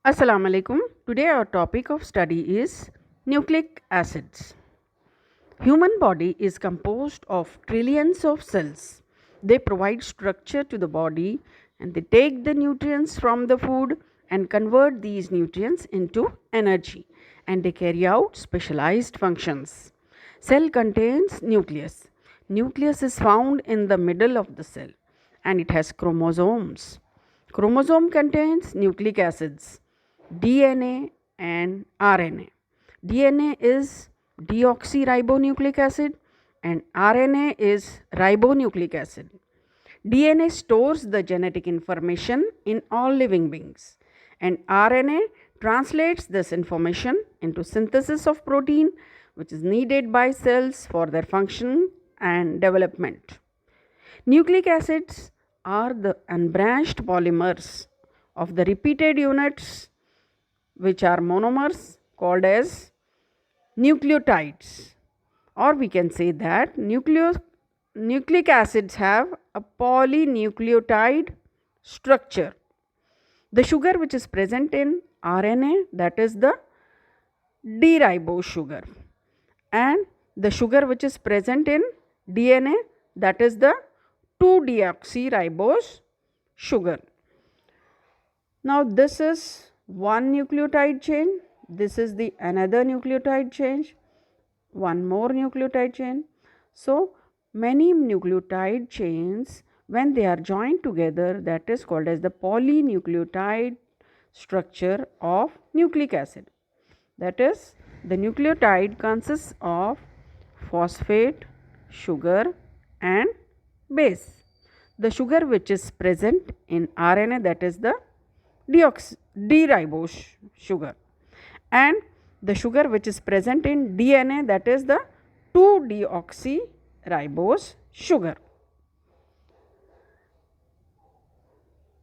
Assalamu alaikum. Today our topic of study is nucleic acids. Human body is composed of trillions of cells. They provide structure to the body and they take the nutrients from the food and convert these nutrients into energy and they carry out specialized functions. Cell contains nucleus. Nucleus is found in the middle of the cell and it has chromosomes. Chromosome contains nucleic acids, DNA and RNA. DNA is deoxyribonucleic acid and RNA is ribonucleic acid. DNA stores the genetic information in all living beings and RNA translates this information into synthesis of protein which is needed by cells for their function and development. Nucleic acids are the unbranched polymers of the repeated units which are monomers called as nucleotides, or we can say that nucleic acids have a polynucleotide structure. The sugar which is present in RNA, that is the D-ribose sugar, and the sugar which is present in DNA, that is the 2-deoxyribose sugar. Now this is one nucleotide chain, this is the another nucleotide chain, one more nucleotide chain. So many nucleotide chains, when they are joined together, that is called as the polynucleotide structure of nucleic acid. That is, the nucleotide consists of phosphate, sugar and base. The sugar which is present in RNA, that is the D-ribose sugar, and the sugar which is present in DNA, that is the 2-deoxyribose sugar.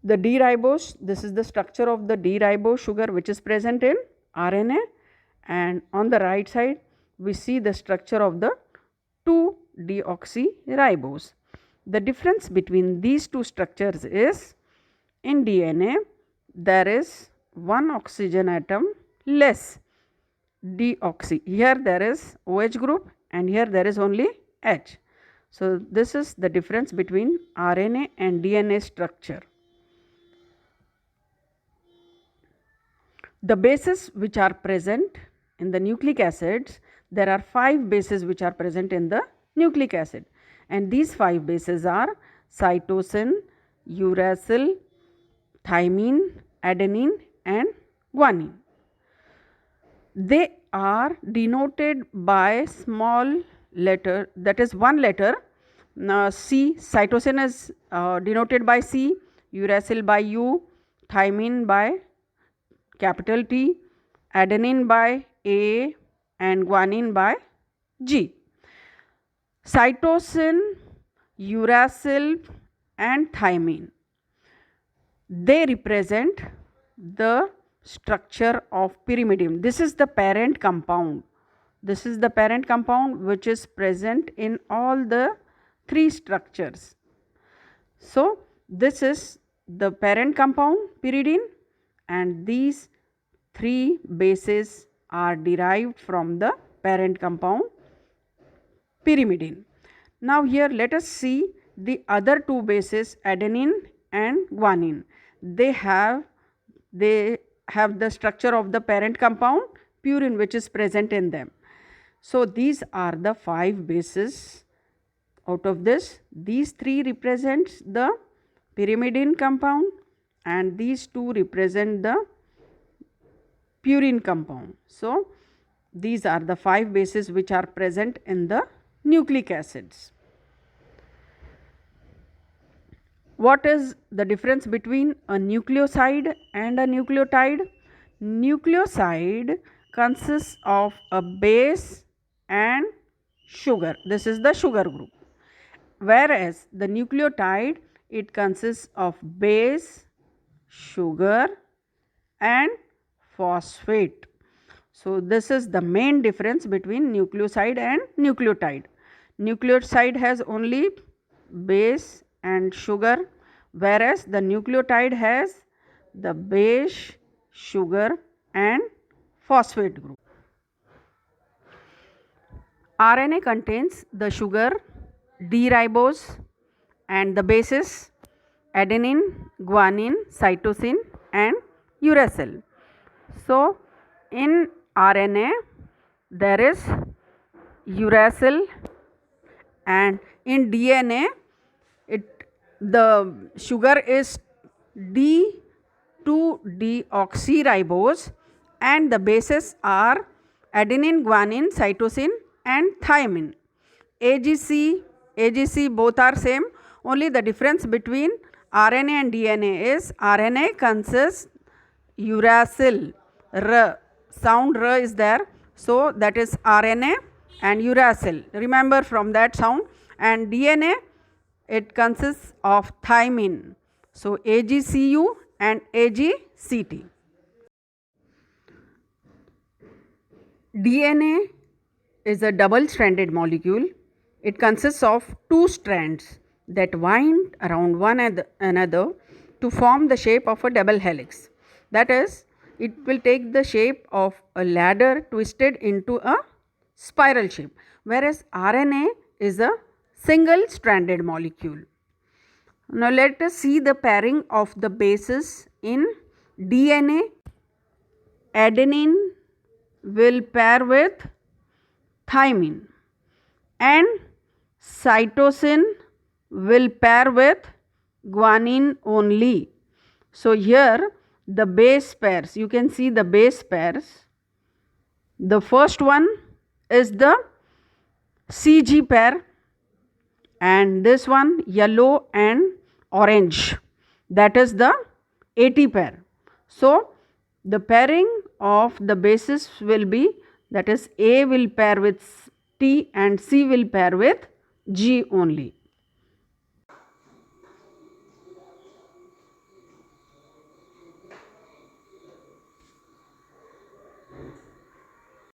The D-ribose, this is the structure of the D-ribose sugar which is present in RNA, and on the right side we see the structure of the 2-deoxyribose. The difference between these two structures is, in DNA there is one oxygen atom less, deoxy. Here there is OH group and here there is only H. So this is the difference between RNA and DNA structure. The bases which are present in the nucleic acids, there are 5 bases which are present in the nucleic acid, and these 5 bases are cytosine, uracil, thymine, adenine and guanine. They are denoted by small letter, that is one letter, C. Cytosine is denoted by C, uracil by U, thymine by capital T, adenine by A and guanine by G. Cytosine, uracil and thymine, they represent the structure of pyrimidine. This is the parent compound. This is the parent compound which is present in all the 3 structures. So this is the parent compound pyridine, and these 3 bases are derived from the parent compound pyrimidine. Now here let us see the other 2 bases, adenine and guanine. They have the structure of the parent compound purine which is present in them. So these are the 5 bases. Out of this, these 3 represents the pyrimidine compound and these 2 represent the purine compound. So these are the 5 bases which are present in the nucleic acids. What is the difference between a nucleoside and a nucleotide? Nucleoside consists of a base and sugar. This is the sugar group. Whereas the nucleotide, it consists of base, sugar and phosphate. So this is the main difference between nucleoside and nucleotide. Nucleoside has only base and sugar, whereas the nucleotide has the base, sugar and phosphate group. RNA contains the sugar, D-ribose, and the bases adenine, guanine, cytosine and uracil. So in RNA there is uracil, and in DNA the sugar is D2-deoxyribose and the bases are adenine, guanine, cytosine and thymine. AGC both are same, only the difference between RNA and DNA is RNA consists uracil, R, sound R is there, so that is RNA and uracil, remember from that sound, and DNA it consists of thymine, so AGCU and AGCT. DNA is a double stranded molecule. It consists of two strands that wind around one another to form the shape of a double helix. That is, it will take the shape of a ladder twisted into a spiral shape, whereas RNA is a single stranded molecule. Now let us see the pairing of the bases in DNA. Adenine will pair with thymine and cytosine will pair with guanine only. So here the base pairs, you can see the base pairs. The first one is the CG pair, and this one yellow and orange, that is the AT pair. So the pairing of the bases will be, that is A will pair with T and C will pair with G only.